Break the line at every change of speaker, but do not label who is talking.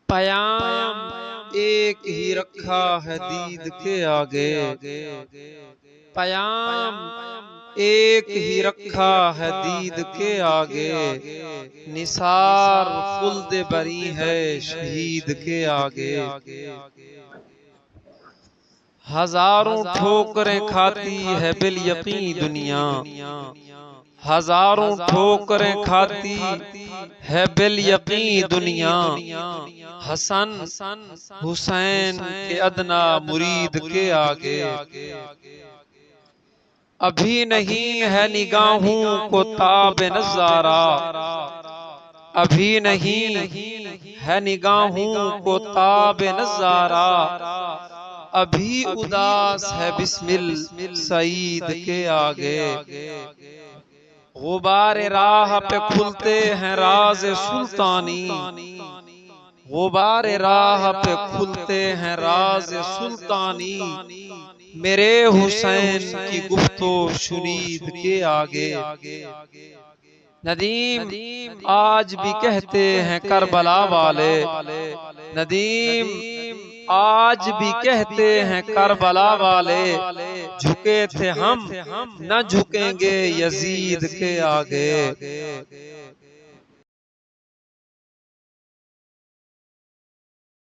पयाम एक ही रखा है दीद के आगे। पयाम एक ही रखा है दीद के आगे। निसार खुल्द बरी है शहीद के आगे। हजारों ठोकरें खाती है बिल यकीन दुनिया। हजारों ठोकरें खाती है बिल यकीन दुनिया। हसन हुसैन के अदना मुरीद के आगे। अभी नहीं है निगाहों को ताब नज़ारा। अभी नहीं है निगाहों को ताब नज़ारा। अभी उदास है बिस्मिल सईद के आगे। गुबार राह पे खुलते हैं राज सुल्तानी। गुबार राह पे खुलते हैं राज सुल्तानी। मेरे हुसैन की गुफ्तो शुनीद के आगे। नदीम आज भी कहते हैं करबला वाले। नदीम आज भी कहते हैं करबला वाले। झुके थे हम न झुकेंगे यजीद के आगे।